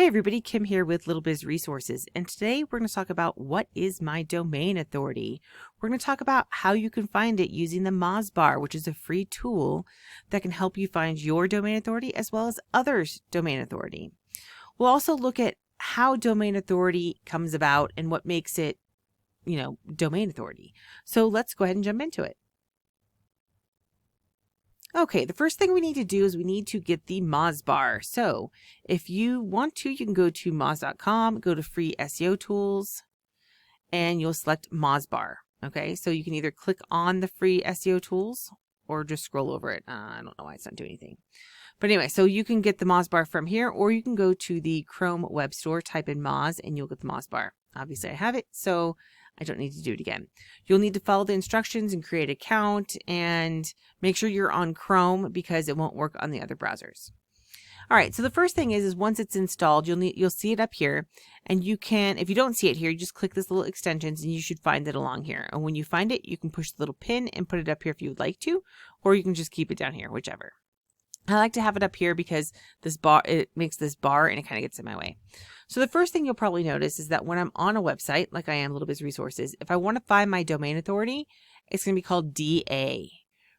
everybody, Kim here with Little Biz Resources, and today we're going to talk about what is my domain authority. We're going to talk about how you can find it using the MozBar, which is a free tool that can help you find your domain authority as well as others' domain authority. We'll also look at how domain authority comes about and what makes it, domain authority. So let's go ahead and jump into it. Okay, the first thing we need to do is we need to get the MozBar. So if you want to, you can go to moz.com, go to free SEO tools, and you'll select MozBar. Okay, so you can either click on the free SEO tools or just scroll over it. I don't know why it's not doing anything. But anyway, so you can get the MozBar from here, or you can go to the Chrome web store, type in Moz, and you'll get the MozBar. Obviously, I have it, so I don't need to do it again. You'll need to follow the instructions and create an account and make sure you're on Chrome because it won't work on the other browsers. All right, so the first thing is once it's installed, you'll see it up here, and you can, if you don't see it here, you just click this little extensions and you should find it along here. And when you find it, you can push the little pin and put it up here if you would like to, or you can just keep it down here, whichever. I like to have it up here because this bar, it makes this bar and it kind of gets in my way. So the first thing you'll probably notice is that when I'm on a website, like I am Little Biz Resources, if I want to find my domain authority, it's going to be called DA,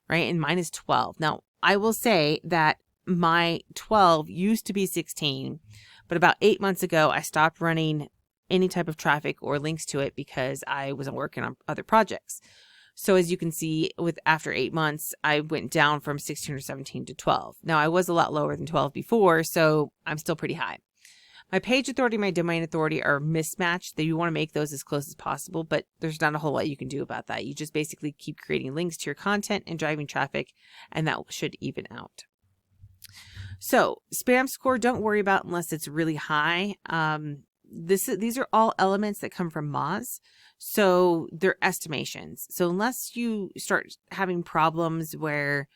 right? And mine is 12. Now, I will say that my 12 used to be 16, but about 8 months ago, I stopped running any type of traffic or links to it because I wasn't working on other projects. So as you can see, after 8 months, I went down from 16 or 17 to 12. Now, I was a lot lower than 12 before, so I'm still pretty high. My page authority and my domain authority are mismatched. You want to make those as close as possible, but there's not a whole lot you can do about that. You just basically keep creating links to your content and driving traffic, and that should even out. So spam score, don't worry about unless it's really high. These are all elements that come from Moz. So they're estimations. So unless you start having problems where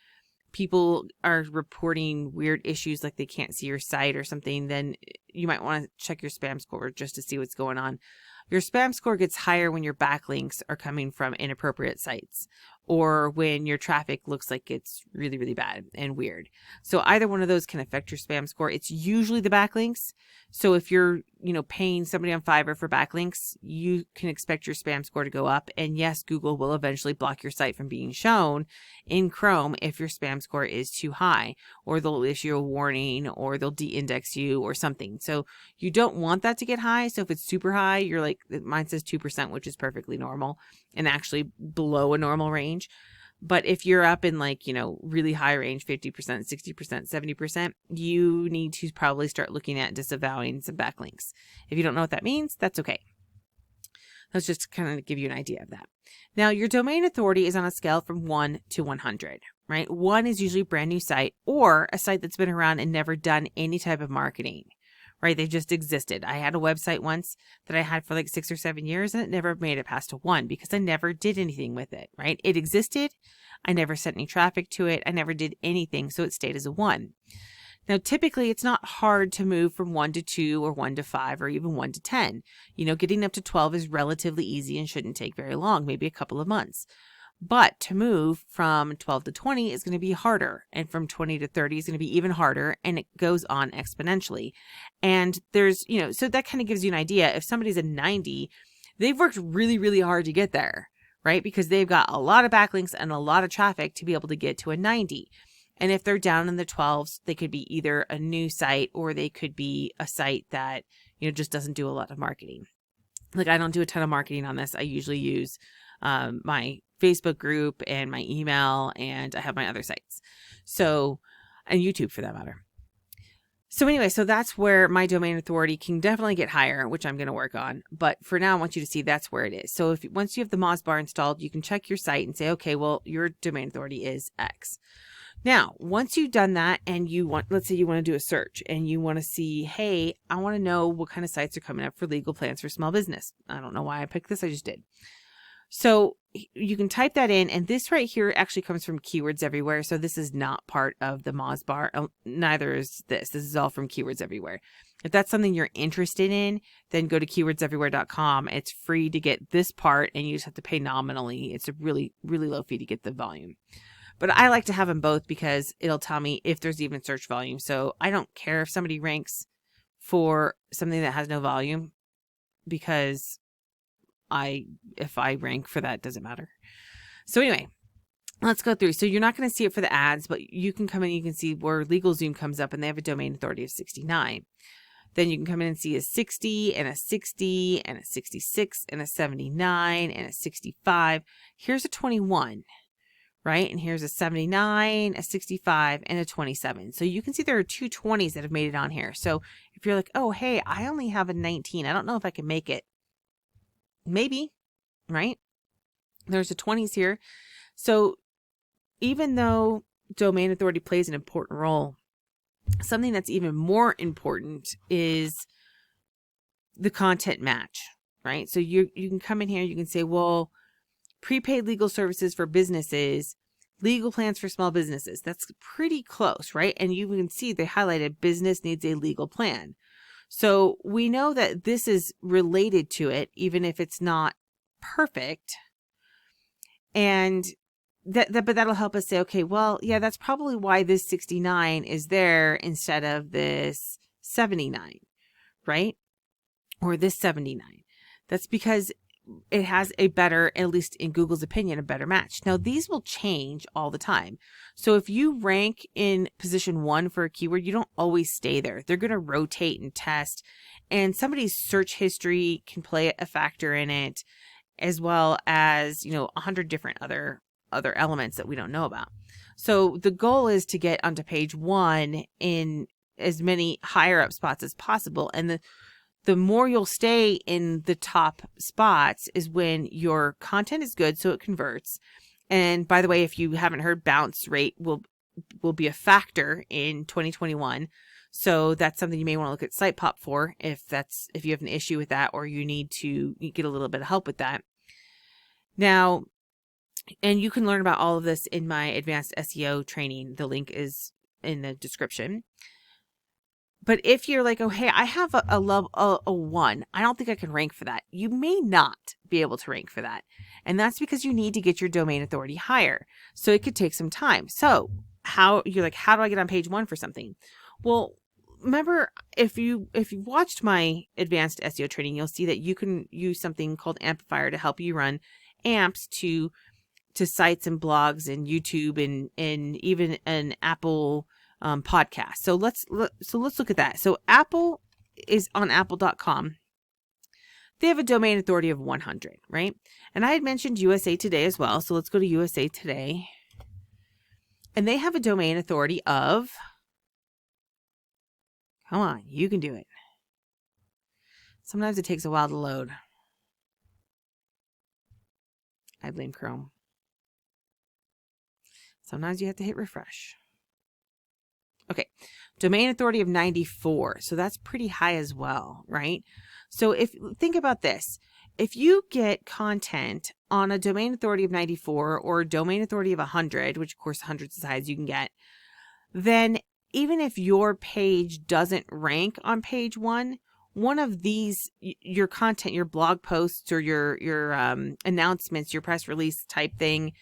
people are reporting weird issues like they can't see your site or something, then you might want to check your spam score just to see what's going on. Your spam score gets higher when your backlinks are coming from inappropriate sites or when your traffic looks like it's really, really bad and weird. So either one of those can affect your spam score. It's usually the backlinks. So if you're, paying somebody on Fiverr for backlinks, you can expect your spam score to go up. And yes, Google will eventually block your site from being shown in Chrome if your spam score is too high, or they'll issue a warning, or they'll de-index you or something. So you don't want that to get high. So if it's super high, you're like, mine says 2%, which is perfectly normal and actually below a normal range. But if you're up in really high range, 50%, 60%, 70%, you need to probably start looking at disavowing some backlinks. If you don't know what that means, that's okay. Let's just kind of give you an idea of that. Now, your domain authority is on a scale from 1 to 100, right? 1 is usually a brand new site or a site that's been around and never done any type of marketing, right? They just existed. I had a website once that I had for like 6 or 7 years and it never made it past a 1 because I never did anything with it, right? It existed. I never sent any traffic to it. I never did anything. So it stayed as a 1. Now, typically it's not hard to move from 1 to 2 or 1 to 5 or even 1 to 10. Getting up to 12 is relatively easy and shouldn't take very long, maybe a couple of months. But to move from 12 to 20 is going to be harder. And from 20 to 30 is going to be even harder. And it goes on exponentially. And there's, so that kind of gives you an idea. If somebody's a 90, they've worked really, really hard to get there, right? Because they've got a lot of backlinks and a lot of traffic to be able to get to a 90. And if they're down in the 12s, they could be either a new site or they could be a site that, just doesn't do a lot of marketing. Like I don't do a ton of marketing on this. I usually use my Facebook group and my email, and I have my other sites. So, and YouTube for that matter. So anyway, so that's where my domain authority can definitely get higher, which I'm going to work on. But for now, I want you to see that's where it is. So once you have the MozBar installed, you can check your site and say, okay, well, your domain authority is X. Now, once you've done that and let's say you want to do a search and you want to see, hey, I want to know what kind of sites are coming up for legal plans for small business. I don't know why I picked this. I just did. So you can type that in, and this right here actually comes from Keywords Everywhere. So this is not part of the MozBar. Neither is this. This is all from Keywords Everywhere. If that's something you're interested in, then go to keywordseverywhere.com. It's free to get this part, and you just have to pay nominally. It's a really, really low fee to get the volume. But I like to have them both because it'll tell me if there's even search volume. So I don't care if somebody ranks for something that has no volume, because if I rank for that, it doesn't matter. So anyway, let's go through. So you're not going to see it for the ads, but you can come in, you can see where LegalZoom comes up, and they have a domain authority of 69. Then you can come in and see a 60 and a 60 and a 66 and a 79 and a 65. Here's a 21, right? And here's a 79, a 65, and a 27. So you can see there are two 20s that have made it on here. So if you're like, oh, hey, I only have a 19. I don't know if I can make it. Maybe, right? There's a 20s here. So even though domain authority plays an important role, something that's even more important is the content match, right? So you can come in here, you can say, well, prepaid legal services for businesses, legal plans for small businesses. That's pretty close, right? And you can see they highlighted business needs a legal plan. So we know that this is related to it, even if it's not perfect. And but that'll help us say, okay, well, yeah, that's probably why this 69 is there instead of this 79, right? Or this 79. That's because it has a better, at least in Google's opinion, a better match. Now, these will change all the time. So if you rank in position 1 for a keyword, you don't always stay there. They're going to rotate and test, and somebody's search history can play a factor in it, as well as, 100 different other elements that we don't know about. So the goal is to get onto page 1 in as many higher up spots as possible. And the more you'll stay in the top spots is when your content is good, so it converts. And by the way, if you haven't heard, bounce rate will be a factor in 2021. So that's something you may want to look at SitePop for if you have an issue with that, or you need to get a little bit of help with that. Now, and you can learn about all of this in my advanced SEO training. The link is in the description. But if you're like, oh, hey, I have a 1, I don't think I can rank for that. You may not be able to rank for that. And that's because you need to get your domain authority higher. So it could take some time. So how do I get on page 1 for something? Well, remember, if you watched my advanced SEO training, you'll see that you can use something called Amplifier to help you run amps to sites and blogs and YouTube and even an Apple podcast. So let's look at that. So Apple is on apple.com. They have a domain authority of 100, right? And I had mentioned USA Today as well. So let's go to USA Today. And they have a domain authority of, come on, you can do it. Sometimes it takes a while to load. I blame Chrome. Sometimes you have to hit refresh. Okay, domain authority of 94. So that's pretty high as well, right? So think about this. If you get content on a domain authority of 94 or a domain authority of 100, which of course 100 is as high as you can get, then even if your page doesn't rank on page 1, one of these, your content, your blog posts or your announcements, your press release type thing,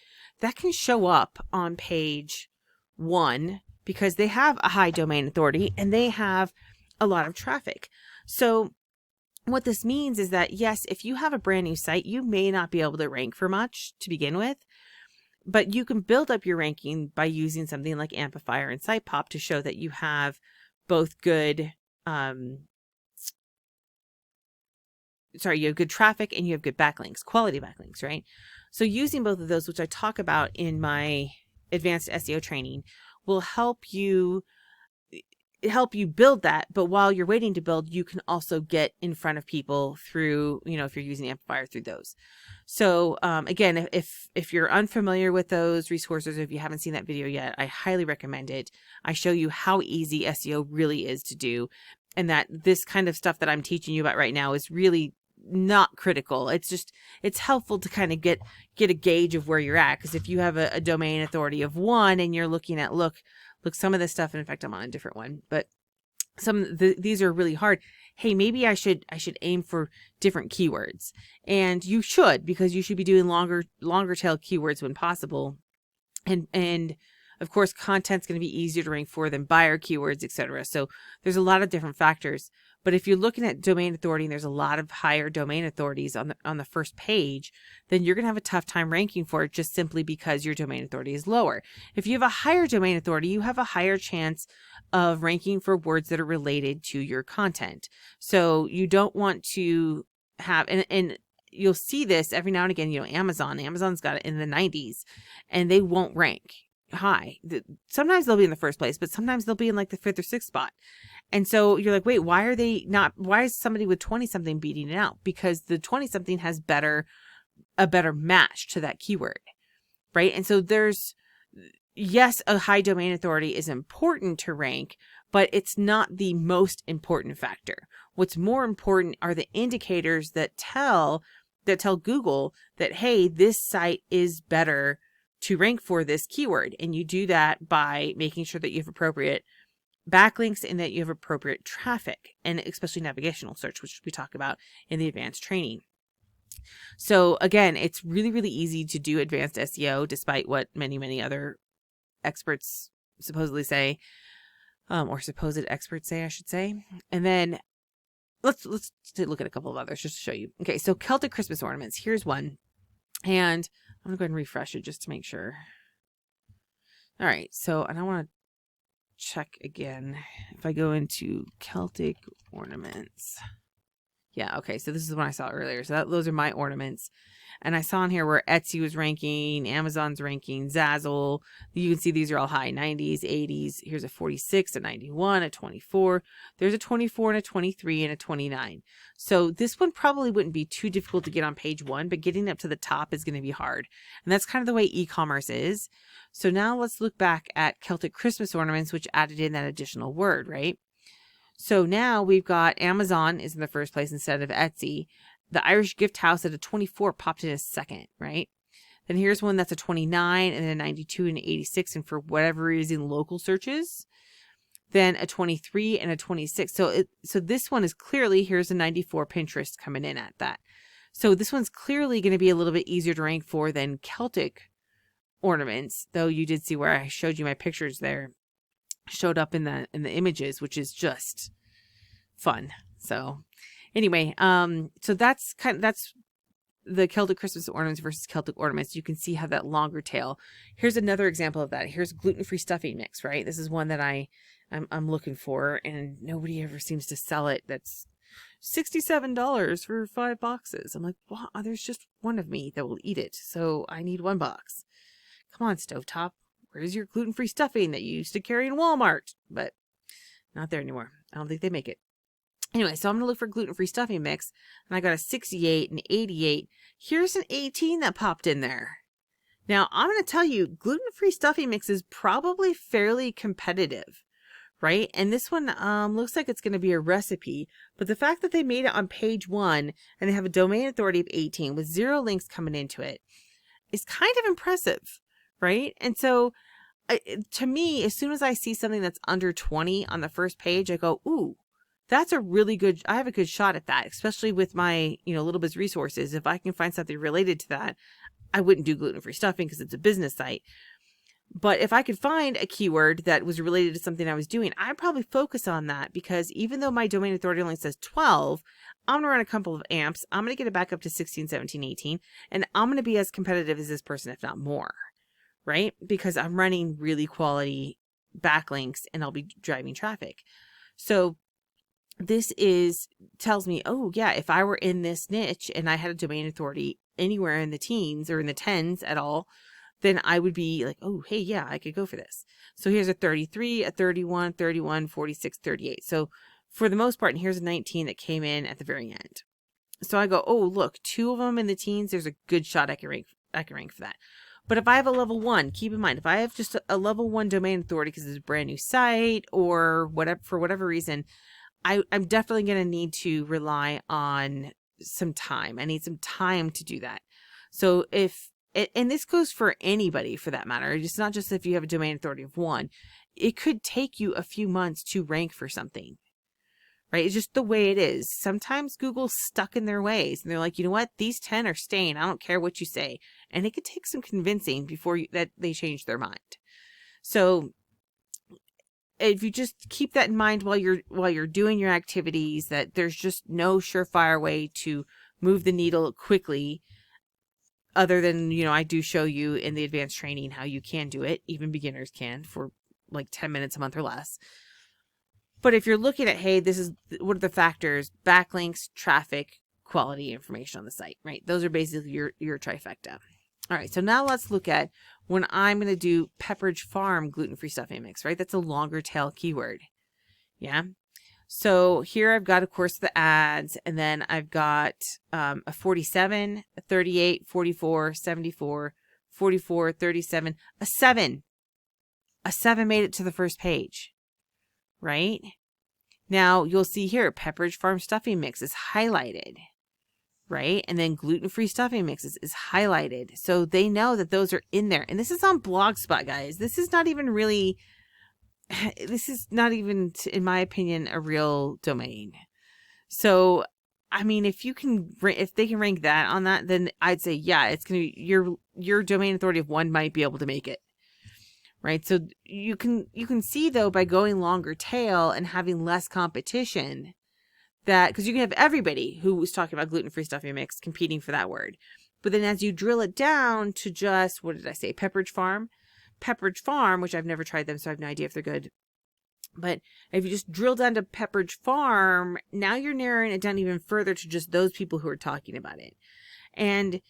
that can show up on page 1 because they have a high domain authority and they have a lot of traffic. So what this means is that, yes, if you have a brand new site, you may not be able to rank for much to begin with, but you can build up your ranking by using something like Amplifier and SitePop to show that you have both good, you have good traffic and you have good backlinks, quality backlinks, right? So using both of those, which I talk about in my advanced SEO training, will help you build that. But while you're waiting to build, you can also get in front of people through, if you're using Amplifier, through those. So again, if you're unfamiliar with those resources, or if you haven't seen that video yet, I highly recommend it. I show you how easy SEO really is to do, and that this kind of stuff that I'm teaching you about right now is really not critical. It's helpful to kind of get a gauge of where you're at. Because if you have a domain authority of 1 and you're looking at, look, some of this stuff, and in fact, I'm on a different one, but these are really hard. Hey, maybe I should aim for different keywords. And you should, because you should be doing longer tail keywords when possible. And of course, content's going to be easier to rank for than buyer keywords, etc. So there's a lot of different factors. But if you're looking at domain authority and there's a lot of higher domain authorities on the first page, then you're going to have a tough time ranking for it just simply because your domain authority is lower. If you have a higher domain authority, you have a higher chance of ranking for words that are related to your content. So you don't want to have, and you'll see this every now and again, Amazon's got it in the 90s and they won't rank high. Sometimes they'll be in the first place, but sometimes they'll be in like the 5th or 6th spot. And so you're like, wait, why is somebody with 20 something beating it out? Because the 20 something has a better match to that keyword, right? And so yes, a high domain authority is important to rank, but it's not the most important factor. What's more important are the indicators that tell Google that, hey, this site is better to rank for this keyword. And you do that by making sure that you have appropriate backlinks and that you have appropriate traffic, and especially navigational search, which we talk about in the advanced training. So again, it's really, really easy to do advanced SEO, despite what many, many other experts supposedly say, or supposed experts say, I should say. And then let's look at a couple of others just to show you. Okay, so Celtic Christmas ornaments. Here's one. And I'm going to go ahead and refresh it just to make sure. All right, so, and I want to check again if I go into Celtic ornaments. Yeah, okay, so this is the one I saw earlier. So those are my ornaments. And I saw in here where Etsy was ranking, Amazon's ranking, Zazzle. You can see these are all high, 90s, 80s. Here's a 46, a 91, a 24. There's a 24 and a 23 and a 29. So this one probably wouldn't be too difficult to get on page 1, but getting up to the top is going to be hard. And that's kind of the way e-commerce is. So now let's look back at Celtic Christmas ornaments, which added in that additional word, right? So now we've got Amazon is in the first place instead of Etsy. The Irish Gift House at a 24 popped in a second, right? Then here's one that's a 29 and then a 92 and an 86. And for whatever reason, local searches. Then a 23 and a 26. So this one is clearly, here's a 94 Pinterest coming in at that. So this one's clearly going to be a little bit easier to rank for than Celtic ornaments, though you did see where I showed you my pictures there showed up in the images, which is just fun. So anyway, so that's the Celtic Christmas ornaments versus Celtic ornaments. You can see how that longer tail. Here's another example of that. Here's gluten-free stuffing mix, right? This is one that I'm looking for, and nobody ever seems to sell it. That's $67 for 5 boxes. I'm like, well, there's just one of me that will eat it, so I need 1 box. Come on, Stovetop. Where's your gluten-free stuffing that you used to carry in Walmart? But not there anymore. I don't think they make it. Anyway, so I'm going to look for gluten-free stuffing mix, and I got a 68 and 88. Here's an 18 that popped in there. Now, I'm going to tell you, gluten-free stuffing mix is probably fairly competitive, right? And this one looks like it's going to be a recipe, but the fact that they made it on page 1 and they have a domain authority of 18 with 0 links coming into it is kind of impressive, right? And so to me, as soon as I see something that's under 20 on the first page, I go, ooh, that's a really good, I have a good shot at that, especially with my, Little Biz resources. If I can find something related to that, I wouldn't do gluten-free stuffing because it's a business site. But if I could find a keyword that was related to something I was doing, I'd probably focus on that, because even though my domain authority only says 12, I'm going to run a couple of amps. I'm going to get it back up to 16, 17, 18, and I'm going to be as competitive as this person, if not more, right? Because I'm running really quality backlinks and I'll be driving traffic. So this tells me, oh yeah, if I were in this niche and I had a domain authority anywhere in the teens or in the 10s at all, then I would be like, oh, hey, yeah, I could go for this. So here's a 33, a 31, 31, 46, 38. So for the most part, and here's a 19 that came in at the very end. So I go, oh, look, 2 of them in the teens, there's a good shot I can rank for that. But if I have a level 1, keep in mind, if I have just a level 1 domain authority because it's a brand new site or whatever, for whatever reason, I'm definitely going to need to rely on some time. I need some time to do that. So and this goes for anybody for that matter. It's not just if you have a domain authority of 1. It could take you a few months to rank for something, right? It's just the way it is. Sometimes Google's stuck in their ways and they're like, you know what? These 10 are staying. I don't care what you say. And it could take some convincing before that they change their mind. So if you just keep that in mind while you're doing your activities, that there's just no surefire way to move the needle quickly, other than, I do show you in the advanced training how you can do it. Even beginners can, for like 10 minutes a month or less. But if you're looking at, hey, what are the factors? Backlinks, traffic, quality information on the site, right? Those are basically your trifecta. All right, so now let's look at when I'm going to do Pepperidge Farm gluten-free stuffing mix, right? That's a longer tail keyword. Yeah. So here I've got, of course, the ads, and then I've got a 47, a 38, 44, 74, 44, 37, a 7. A 7 made it to the first page, right? Now you'll see here, Pepperidge Farm stuffing mix is highlighted, right? And then gluten-free stuffing mixes is highlighted. So they know that those are in there. And this is on Blogspot, guys. This is not even, in my opinion, a real domain. So, I mean, if they can rank that on that, then I'd say, yeah, it's going to be your domain authority of 1 might be able to make it. Right. So you can see, though, by going longer tail and having less competition, that because you can have everybody who was talking about gluten-free stuffing mix competing for that word. But then as you drill it down to just, what did I say? Pepperidge Farm, which I've never tried them, so I have no idea if they're good. But if you just drill down to Pepperidge Farm, now you're narrowing it down even further to just those people who are talking about it. And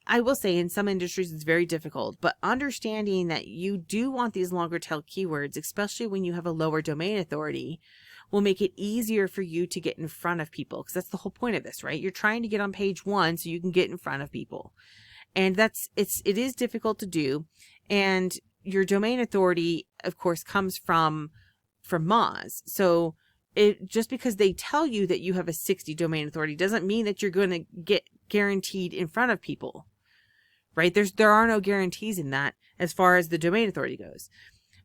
I will say in some industries it's very difficult, but understanding that you do want these longer tail keywords, especially when you have a lower domain authority, will make it easier for you to get in front of people. Because that's the whole point of this, right? You're trying to get on page 1 so you can get in front of people. And it is difficult to do. And your domain authority, of course, comes from Moz. So just because they tell you that you have a 60 domain authority doesn't mean that you're going to get guaranteed in front of people, right? There are no guarantees in that as far as the domain authority goes.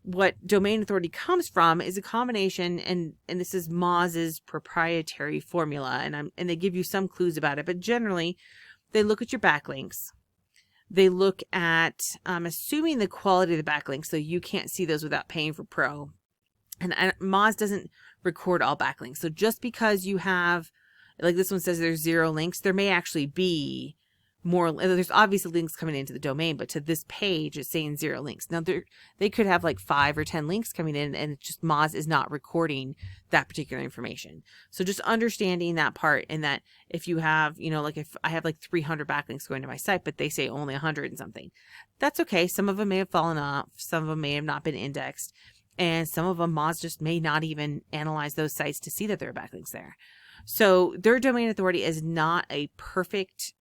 What domain authority comes from is a combination, and this is Moz's proprietary formula, and they give you some clues about it, but generally they look at your backlinks. They look at, assuming the quality of the backlinks, so you can't see those without paying for Pro. And Moz doesn't record all backlinks. So just because you have, like this one says there's 0 links, there may actually be more. There's obviously links coming into the domain, but to this page it's saying 0 links. Now they could have like 5 or 10 links coming in, and it's just Moz is not recording that particular information. So just understanding that part, and that if you have, like if I have like 300 backlinks going to my site, but they say only 100 and something, that's okay. Some of them may have fallen off. Some of them may have not been indexed. And some of them, Moz just may not even analyze those sites to see that there are backlinks there. So their domain authority is not a perfect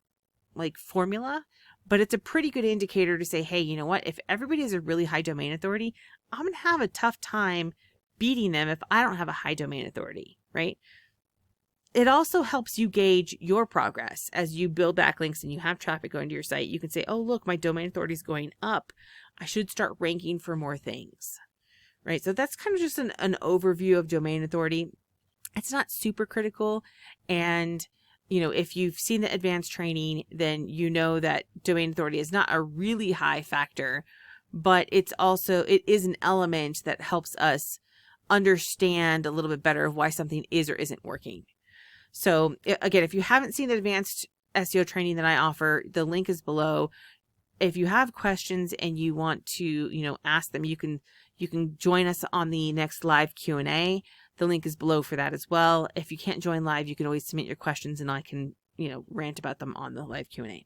formula, but it's a pretty good indicator to say, hey, you know what? If everybody has a really high domain authority, I'm going to have a tough time beating them if I don't have a high domain authority, right? It also helps you gauge your progress as you build backlinks and you have traffic going to your site. You can say, oh, look, my domain authority is going up. I should start ranking for more things. Right. So that's kind of just an overview of domain authority. It's not super critical. And, if you've seen the advanced training, then you know that domain authority is not a really high factor, but it is an element that helps us understand a little bit better of why something is or isn't working. So again, if you haven't seen the advanced SEO training that I offer, the link is below. If you have questions and you want to, ask them, you can join us on the next live Q&A. The link is below for that as well. If you can't join live, you can always submit your questions and I can, rant about them on the live Q&A.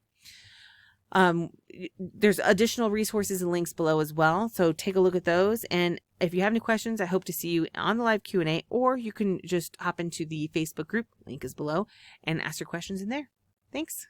There's additional resources and links below as well. So take a look at those. And if you have any questions, I hope to see you on the live Q&A, or you can just hop into the Facebook group. Link is below, and ask your questions in there. Thanks.